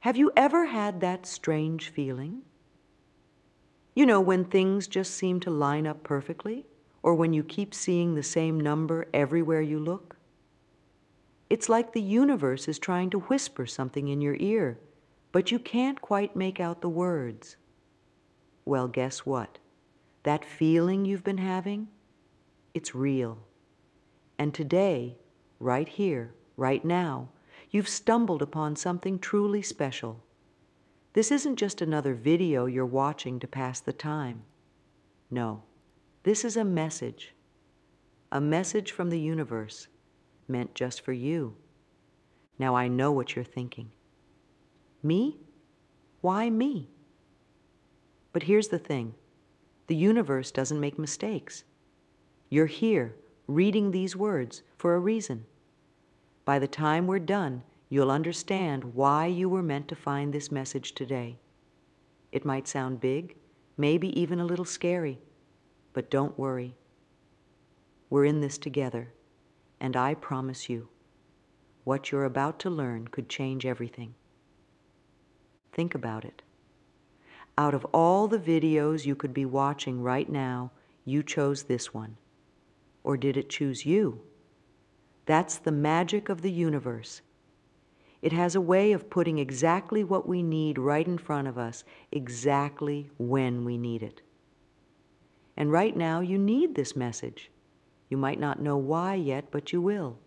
Have you ever had that strange feeling? You know, when things just seem to line up perfectly, or when you keep seeing the same number everywhere you look? It's like the universe is trying to whisper something in your ear, but you can't quite make out the words. Well, guess what? That feeling you've been having, it's real. And today, right here, right now, you've stumbled upon something truly special. This isn't just another video you're watching to pass the time. No, this is a message from the universe, meant just for you. Now I know what you're thinking. Me? Why me? But here's the thing. The universe doesn't make mistakes. You're here, reading these words, for a reason. By the time we're done, you'll understand why you were meant to find this message today. It might sound big, maybe even a little scary, but don't worry. We're in this together, and I promise you, what you're about to learn could change everything. Think about it. Out of all the videos you could be watching right now, you chose this one. Or did it choose you? That's the magic of the universe. It has a way of putting exactly what we need right in front of us, exactly when we need it. And right now, you need this message. You might not know why yet, but you will.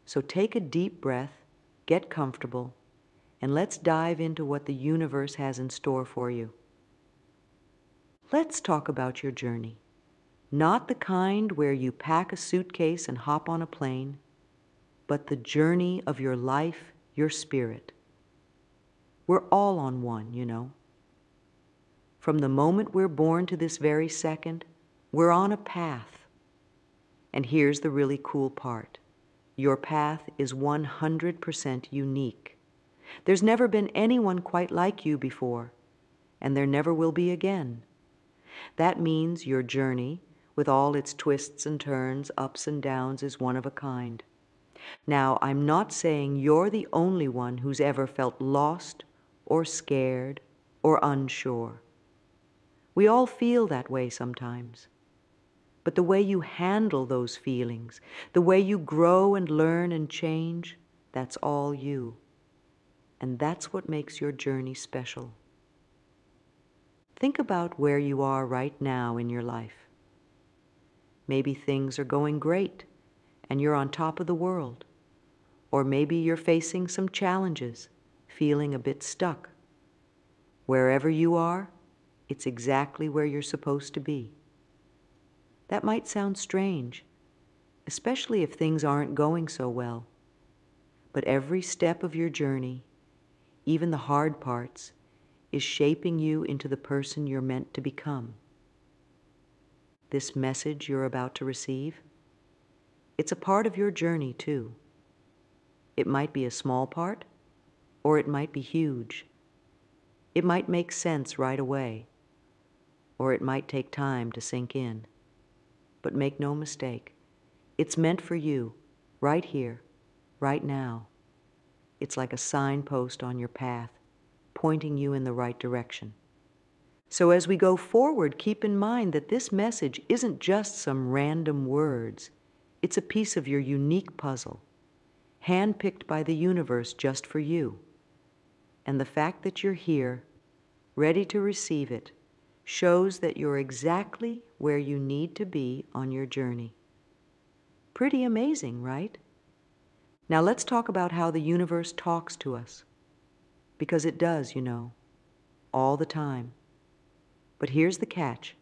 So take a deep breath, get comfortable, and let's dive into what the universe has in store for you. Let's talk about your journey. Not the kind where you pack a suitcase and hop on a plane, but the journey of your life, your spirit. We're all on one, you know. From the moment we're born to this very second, we're on a path. And here's the really cool part. Your path is 100% unique. There's never been anyone quite like you before, and there never will be again. That means your journey, with all its twists and turns, ups and downs, is one of a kind. Now, I'm not saying you're the only one who's ever felt lost or scared or unsure. We all feel that way sometimes. But the way you handle those feelings, the way you grow and learn and change, that's all you. And that's what makes your journey special. Think about where you are right now in your life. Maybe things are going great and you're on top of the world. Or maybe you're facing some challenges, feeling a bit stuck. Wherever you are, it's exactly where you're supposed to be. That might sound strange, especially if things aren't going so well. But every step of your journey, even the hard parts, is shaping you into the person you're meant to become. This message you're about to receive, it's a part of your journey too. It might be a small part, or it might be huge. It might make sense right away, or it might take time to sink in. But make no mistake, it's meant for you, right here, right now. It's like a signpost on your path, pointing you in the right direction. So as we go forward, keep in mind that this message isn't just some random words. It's a piece of your unique puzzle, handpicked by the universe just for you. And the fact that you're here, ready to receive it, shows that you're exactly where you need to be on your journey. Pretty amazing, right? Now let's talk about how the universe talks to us. Because it does, you know, all the time. But here's the catch.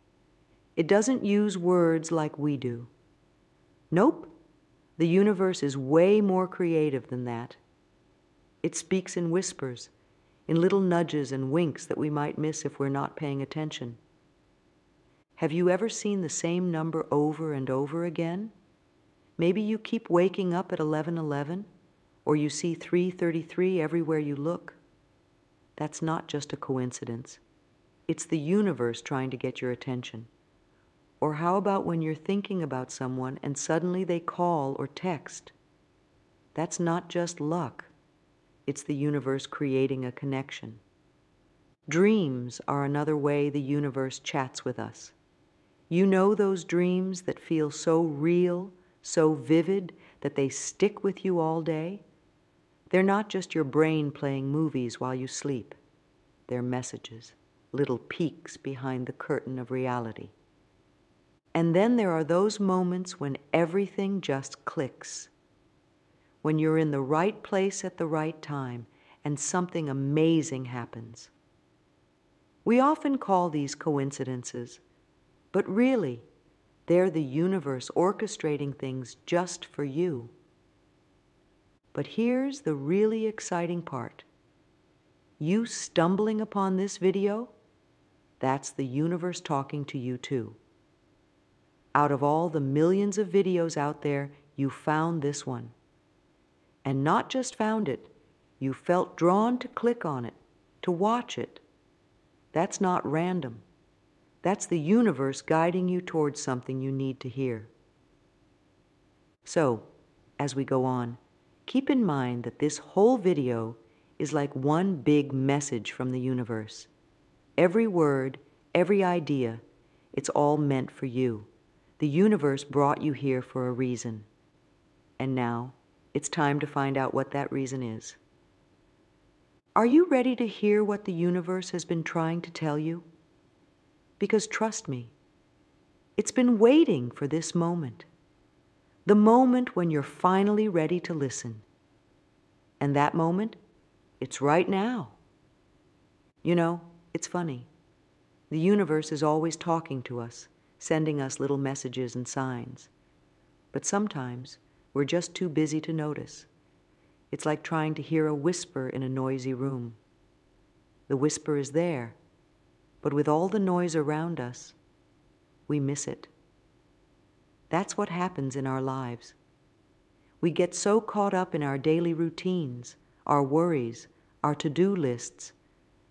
It doesn't use words like we do. Nope. The universe is way more creative than that. It speaks in whispers, in little nudges and winks that we might miss if we're not paying attention. Have you ever seen the same number over and over again? Maybe you keep waking up at 11:11, or you see 3:33 everywhere you look. That's not just a coincidence. It's the universe trying to get your attention. Or how about when you're thinking about someone and suddenly they call or text? That's not just luck. It's the universe creating a connection. Dreams are another way the universe chats with us. You know those dreams that feel so real, so vivid, that they stick with you all day? They're not just your brain playing movies while you sleep. They're messages, little peeks behind the curtain of reality. And then there are those moments when everything just clicks. When you're in the right place at the right time and something amazing happens. We often call these coincidences, but really, they're the universe orchestrating things just for you. But here's the really exciting part. You stumbling upon this video, that's the universe talking to you too. Out of all the millions of videos out there, you found this one. And not just found it, you felt drawn to click on it, to watch it. That's not random. That's the universe guiding you towards something you need to hear. So, as we go on, keep in mind that this whole video is like one big message from the universe. Every word, every idea, it's all meant for you. The universe brought you here for a reason. And now, it's time to find out what that reason is. Are you ready to hear what the universe has been trying to tell you? Because trust me, it's been waiting for this moment. The moment when you're finally ready to listen. And that moment, it's right now. You know, it's funny. The universe is always talking to us, sending us little messages and signs. But sometimes, we're just too busy to notice. It's like trying to hear a whisper in a noisy room. The whisper is there, but with all the noise around us, we miss it. That's what happens in our lives. We get so caught up in our daily routines, our worries, our to-do lists,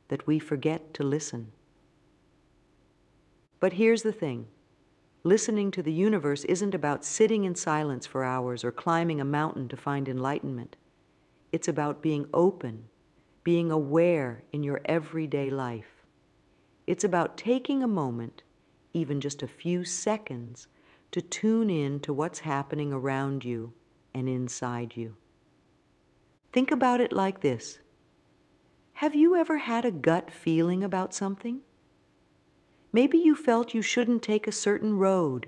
that we forget to listen. But here's the thing. Listening to the universe isn't about sitting in silence for hours or climbing a mountain to find enlightenment. It's about being open, being aware in your everyday life. It's about taking a moment, even just a few seconds, to tune in to what's happening around you and inside you. Think about it like this. Have you ever had a gut feeling about something? Maybe you felt you shouldn't take a certain road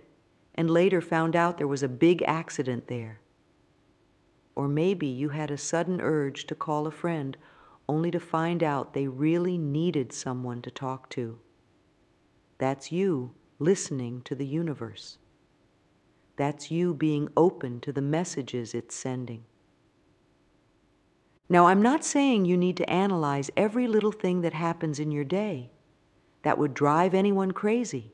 and later found out there was a big accident there. Or maybe you had a sudden urge to call a friend only to find out they really needed someone to talk to. That's you listening to the universe. That's you being open to the messages it's sending. Now, I'm not saying you need to analyze every little thing that happens in your day. That would drive anyone crazy.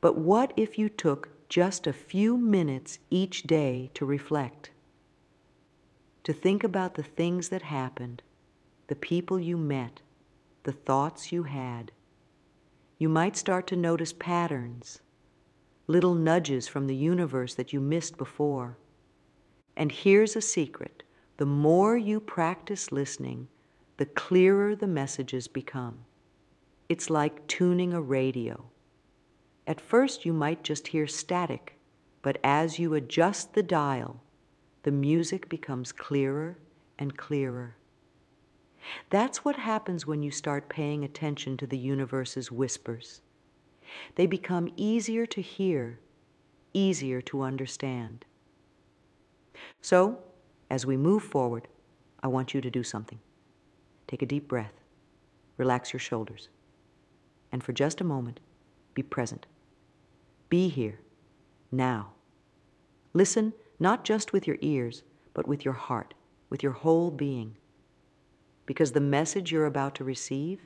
But what if you took just a few minutes each day to reflect? To think about the things that happened, the people you met, the thoughts you had. You might start to notice patterns, little nudges from the universe that you missed before. And here's a secret. The more you practice listening, the clearer the messages become. It's like tuning a radio. At first you might just hear static, but as you adjust the dial, the music becomes clearer and clearer. That's what happens when you start paying attention to the universe's whispers. They become easier to hear, easier to understand. So, as we move forward, I want you to do something. Take a deep breath, relax your shoulders, and for just a moment, be present. Be here, now. Listen not just with your ears, but with your heart, with your whole being. Because the message you're about to receive,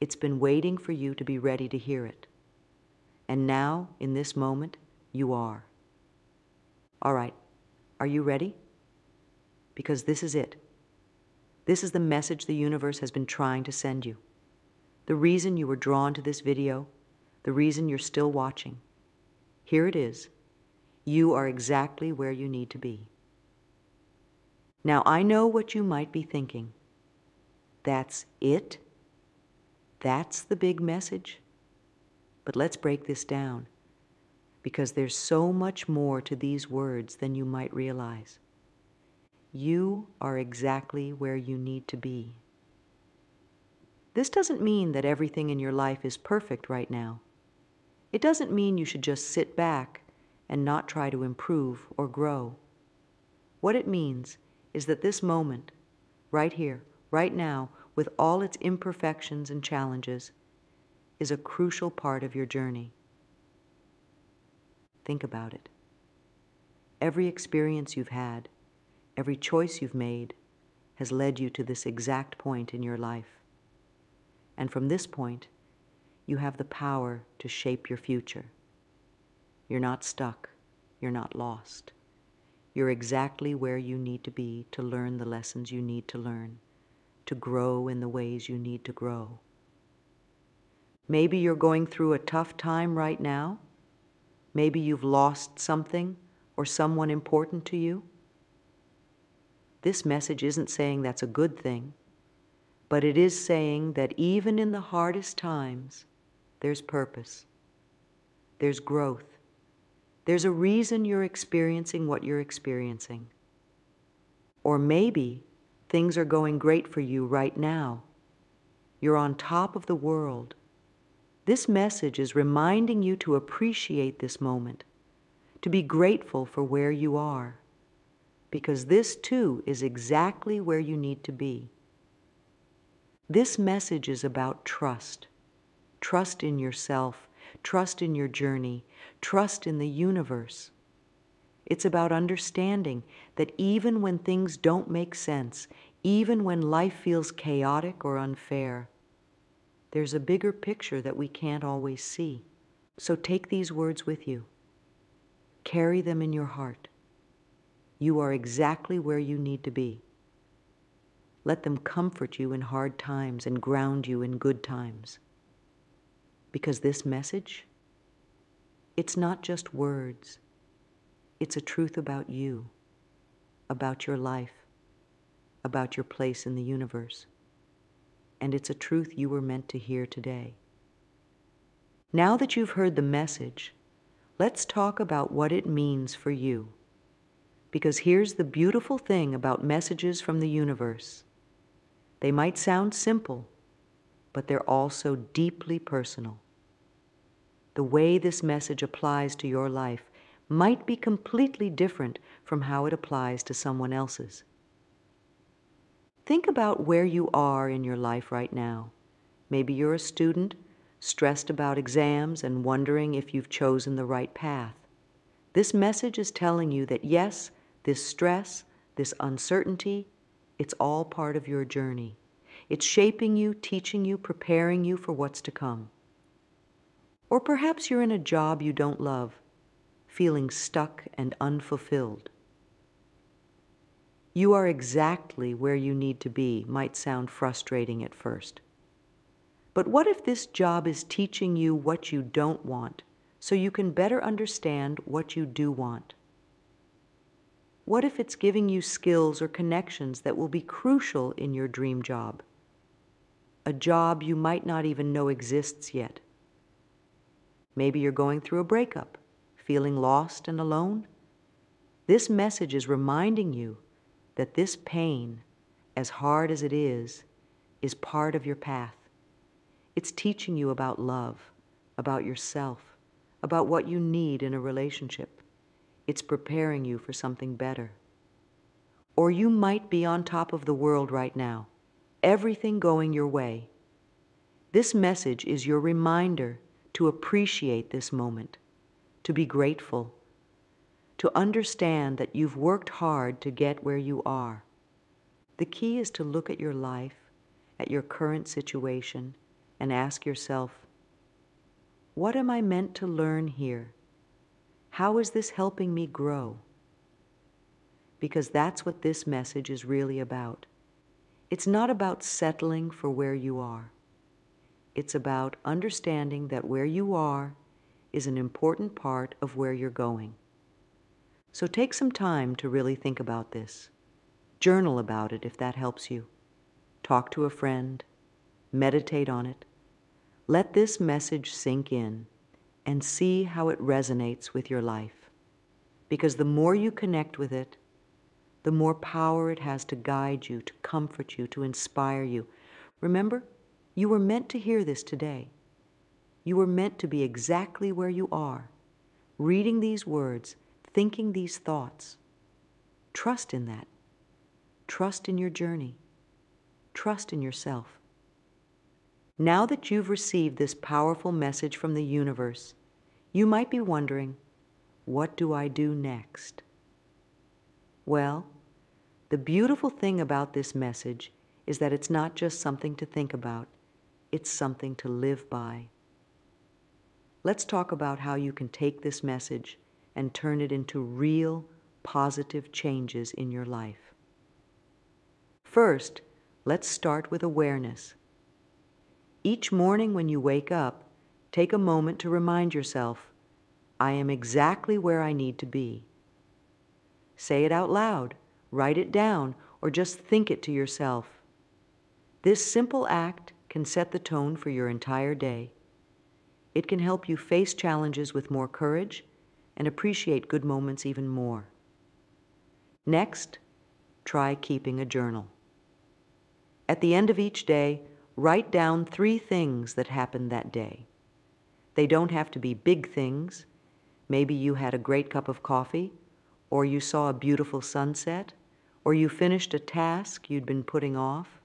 it's been waiting for you to be ready to hear it. And now, in this moment, you are. All right, are you ready? Because this is it. This is the message the universe has been trying to send you. The reason you were drawn to this video, the reason you're still watching. Here it is. You are exactly where you need to be. Now, I know what you might be thinking. That's it? That's the big message? But let's break this down, because there's so much more to these words than you might realize. You are exactly where you need to be. This doesn't mean that everything in your life is perfect right now. It doesn't mean you should just sit back and not try to improve or grow. What it means is that this moment, right here, right now, with all its imperfections and challenges, is a crucial part of your journey. Think about it. Every experience you've had, every choice you've made, has led you to this exact point in your life. And from this point, you have the power to shape your future. You're not stuck. You're not lost. You're exactly where you need to be to learn the lessons you need to learn, to grow in the ways you need to grow. Maybe you're going through a tough time right now. Maybe you've lost something or someone important to you. This message isn't saying that's a good thing, but it is saying that even in the hardest times, there's purpose. There's growth. There's a reason you're experiencing what you're experiencing. Or maybe things are going great for you right now. You're on top of the world. This message is reminding you to appreciate this moment, to be grateful for where you are, because this too is exactly where you need to be. This message is about trust. Trust in yourself, trust in your journey, trust in the universe. It's about understanding that even when things don't make sense, even when life feels chaotic or unfair, there's a bigger picture that we can't always see. So take these words with you. Carry them in your heart. You are exactly where you need to be. Let them comfort you in hard times and ground you in good times. Because this message, it's not just words. It's a truth about you, about your life, about your place in the universe. And it's a truth you were meant to hear today. Now that you've heard the message, let's talk about what it means for you. Because here's the beautiful thing about messages from the universe. They might sound simple, but they're also deeply personal. The way this message applies to your life might be completely different from how it applies to someone else's. Think about where you are in your life right now. Maybe you're a student, stressed about exams and wondering if you've chosen the right path. This message is telling you that yes, this stress, this uncertainty, it's all part of your journey. It's shaping you, teaching you, preparing you for what's to come. Or perhaps you're in a job you don't love, feeling stuck and unfulfilled. You are exactly where you need to be might sound frustrating at first. But what if this job is teaching you what you don't want, so you can better understand what you do want? What if it's giving you skills or connections that will be crucial in your dream job? A job you might not even know exists yet. Maybe you're going through a breakup, feeling lost and alone. This message is reminding you that this pain, as hard as it is part of your path. It's teaching you about love, about yourself, about what you need in a relationship. It's preparing you for something better. Or you might be on top of the world right now, everything going your way. This message is your reminder to appreciate this moment, to be grateful, to understand that you've worked hard to get where you are. The key is to look at your life, at your current situation, and ask yourself, what am I meant to learn here? How is this helping me grow? Because that's what this message is really about. It's not about settling for where you are. It's about understanding that where you are is an important part of where you're going. So take some time to really think about this. Journal about it if that helps you. Talk to a friend. Meditate on it. Let this message sink in and see how it resonates with your life. Because the more you connect with it, the more power it has to guide you, to comfort you, to inspire you. Remember, you were meant to hear this today. You were meant to be exactly where you are, reading these words, thinking these thoughts. Trust in that. Trust in your journey. Trust in yourself. Now that you've received this powerful message from the universe, you might be wondering, what do I do next? Well, the beautiful thing about this message is that it's not just something to think about, it's something to live by. Let's talk about how you can take this message and turn it into real, positive changes in your life. First, let's start with awareness. Each morning when you wake up, take a moment to remind yourself, I am exactly where I need to be. Say it out loud, write it down, or just think it to yourself. This simple act can set the tone for your entire day. It can help you face challenges with more courage and appreciate good moments even more. Next, try keeping a journal. At the end of each day, write down 3 things that happened that day. They don't have to be big things. Maybe you had a great cup of coffee, or you saw a beautiful sunset, or you finished a task you'd been putting off.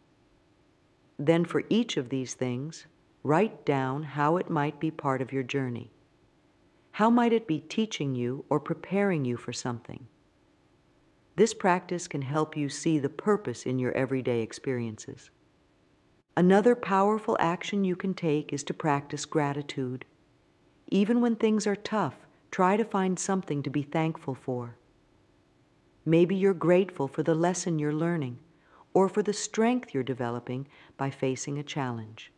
Then for each of these things, write down how it might be part of your journey. How might it be teaching you or preparing you for something? This practice can help you see the purpose in your everyday experiences. Another powerful action you can take is to practice gratitude. Even when things are tough, try to find something to be thankful for. Maybe you're grateful for the lesson you're learning, or for the strength you're developing by facing a challenge.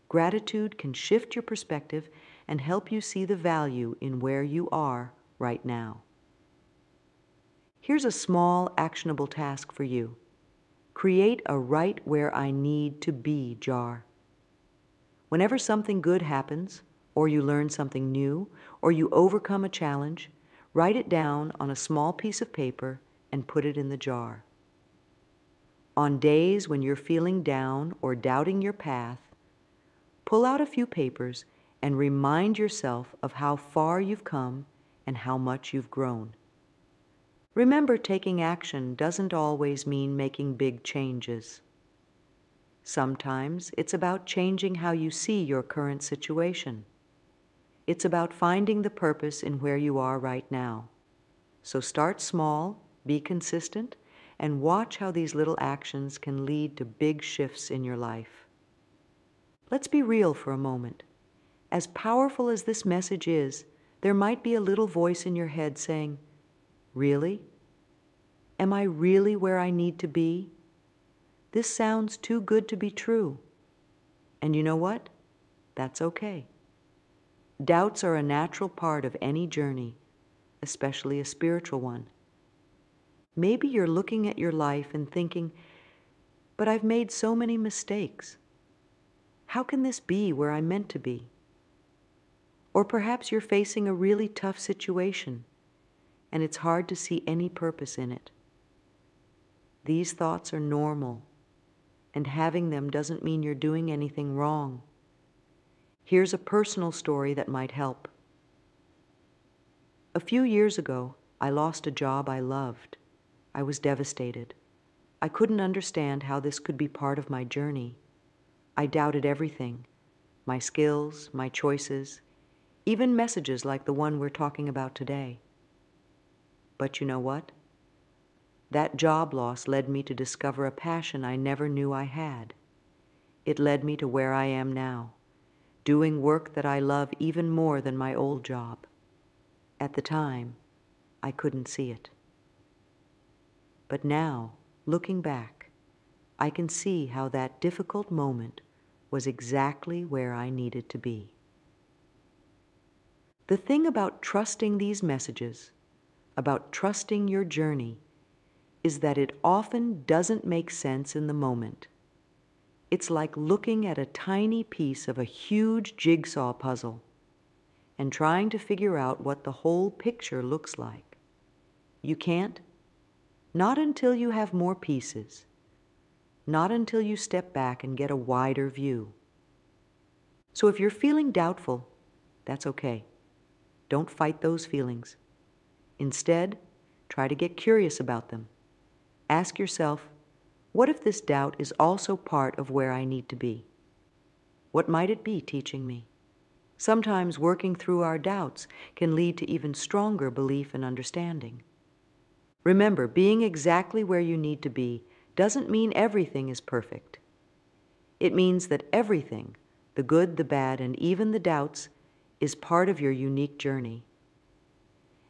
Gratitude can shift your perspective and help you see the value in where you are right now. Here's a small, actionable task for you. Create a right where I need to be jar. Whenever something good happens, or you learn something new, or you overcome a challenge, write it down on a small piece of paper and put it in the jar. On days when you're feeling down or doubting your path, pull out a few papers and remind yourself of how far you've come and how much you've grown. Remember, taking action doesn't always mean making big changes. Sometimes it's about changing how you see your current situation. It's about finding the purpose in where you are right now. So start small, be consistent, and watch how these little actions can lead to big shifts in your life. Let's be real for a moment. As powerful as this message is, there might be a little voice in your head saying, "Really? Am I really where I need to be? This sounds too good to be true." And you know what? That's okay. Doubts are a natural part of any journey, especially a spiritual one. Maybe you're looking at your life and thinking, but I've made so many mistakes. How can this be where I'm meant to be? Or perhaps you're facing a really tough situation, and it's hard to see any purpose in it. These thoughts are normal, and having them doesn't mean you're doing anything wrong. Here's a personal story that might help. A few years ago, I lost a job I loved. I was devastated. I couldn't understand how this could be part of my journey. I doubted everything, my skills, my choices, even messages like the one we're talking about today. But you know what? That job loss led me to discover a passion I never knew I had. It led me to where I am now, doing work that I love even more than my old job. At the time, I couldn't see it. But now, looking back, I can see how that difficult moment was exactly where I needed to be. The thing about trusting these messages, about trusting your journey, is that it often doesn't make sense in the moment. It's like looking at a tiny piece of a huge jigsaw puzzle and trying to figure out what the whole picture looks like. You can't. Not until you have more pieces. Not until you step back and get a wider view. So if you're feeling doubtful, that's okay. Don't fight those feelings. Instead, try to get curious about them. Ask yourself, what if this doubt is also part of where I need to be? What might it be teaching me? Sometimes working through our doubts can lead to even stronger belief and understanding. Remember, being exactly where you need to be doesn't mean everything is perfect. It means that everything, the good, the bad, and even the doubts, is part of your unique journey.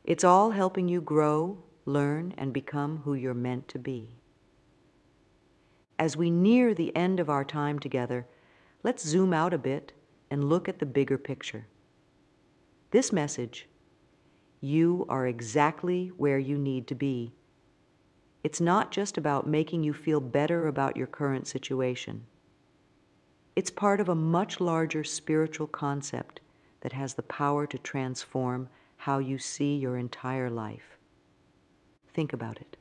It's all helping you grow, learn, and become who you're meant to be. As we near the end of our time together, let's zoom out a bit and look at the bigger picture. This message, you are exactly where you need to be. It's not just about making you feel better about your current situation. It's part of a much larger spiritual concept that has the power to transform how you see your entire life. Think about it.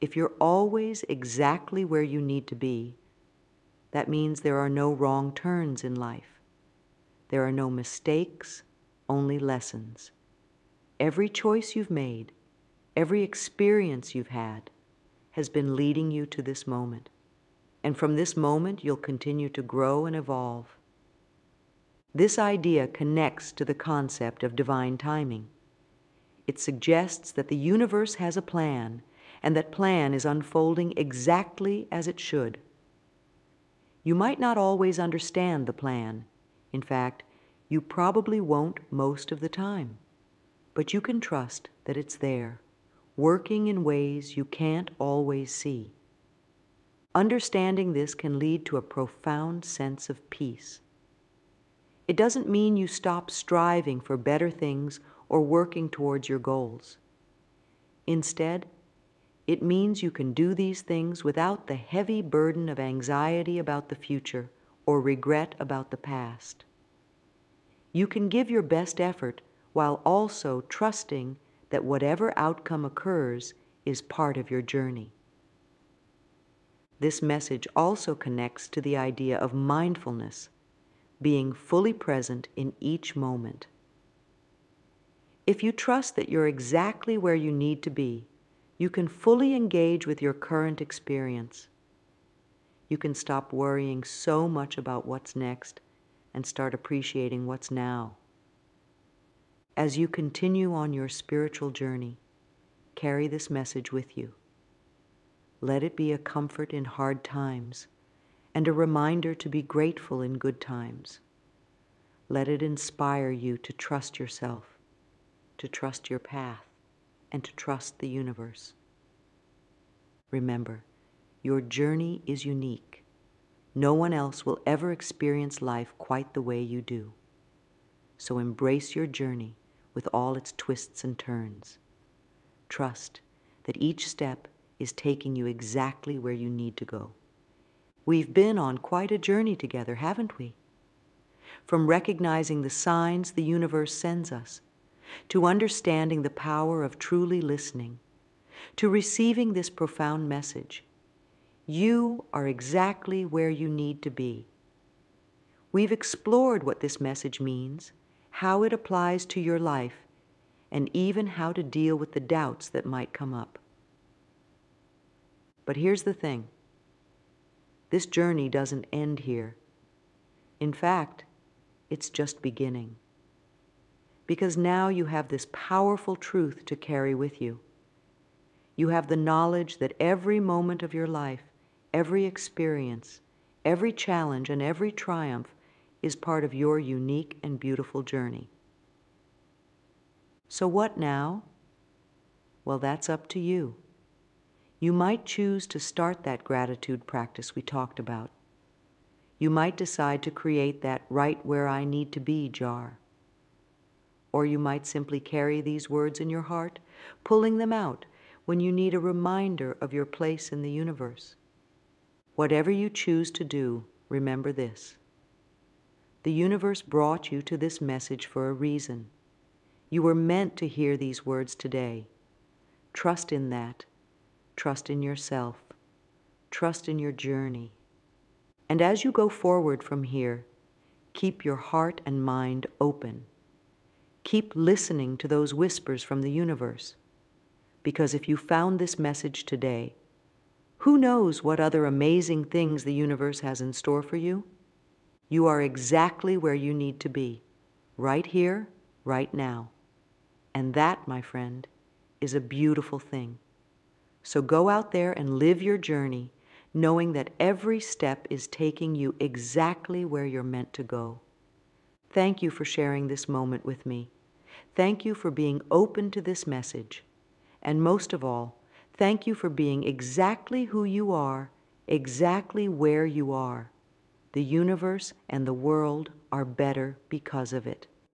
If you're always exactly where you need to be, that means there are no wrong turns in life. There are no mistakes, only lessons. Every choice you've made, every experience you've had, has been leading you to this moment. And from this moment, you'll continue to grow and evolve. This idea connects to the concept of divine timing. It suggests that the universe has a plan, and that plan is unfolding exactly as it should. You might not always understand the plan. In fact, you probably won't most of the time. But you can trust that it's there, working in ways you can't always see. Understanding this can lead to a profound sense of peace. It doesn't mean you stop striving for better things or working towards your goals. Instead, it means you can do these things without the heavy burden of anxiety about the future or regret about the past. You can give your best effort while also trusting that whatever outcome occurs is part of your journey. This message also connects to the idea of mindfulness, being fully present in each moment. If you trust that you're exactly where you need to be, you can fully engage with your current experience. You can stop worrying so much about what's next and start appreciating what's now. As you continue on your spiritual journey, carry this message with you. Let it be a comfort in hard times and a reminder to be grateful in good times. Let it inspire you to trust yourself, to trust your path, and to trust the universe. Remember, your journey is unique. No one else will ever experience life quite the way you do. So embrace your journey with all its twists and turns. Trust that each step is taking you exactly where you need to go. We've been on quite a journey together, haven't we? From recognizing the signs the universe sends us, to understanding the power of truly listening, to receiving this profound message. You are exactly where you need to be. We've explored what this message means, how it applies to your life, and even how to deal with the doubts that might come up. But here's the thing. This journey doesn't end here. In fact, it's just beginning. Because now you have this powerful truth to carry with you. You have the knowledge that every moment of your life, every experience, every challenge, and every triumph is part of your unique and beautiful journey. So what now? Well, that's up to you. You might choose to start that gratitude practice we talked about. You might decide to create that right where I need to be jar. Or you might simply carry these words in your heart, pulling them out when you need a reminder of your place in the universe. Whatever you choose to do, remember this. The universe brought you to this message for a reason. You were meant to hear these words today. Trust in that. Trust in yourself. Trust in your journey. And as you go forward from here, keep your heart and mind open. Keep listening to those whispers from the universe. Because if you found this message today, who knows what other amazing things the universe has in store for you? You are exactly where you need to be, right here, right now. And that, my friend, is a beautiful thing. So go out there and live your journey, knowing that every step is taking you exactly where you're meant to go. Thank you for sharing this moment with me. Thank you for being open to this message. And most of all, thank you for being exactly who you are, exactly where you are. The universe and the world are better because of it.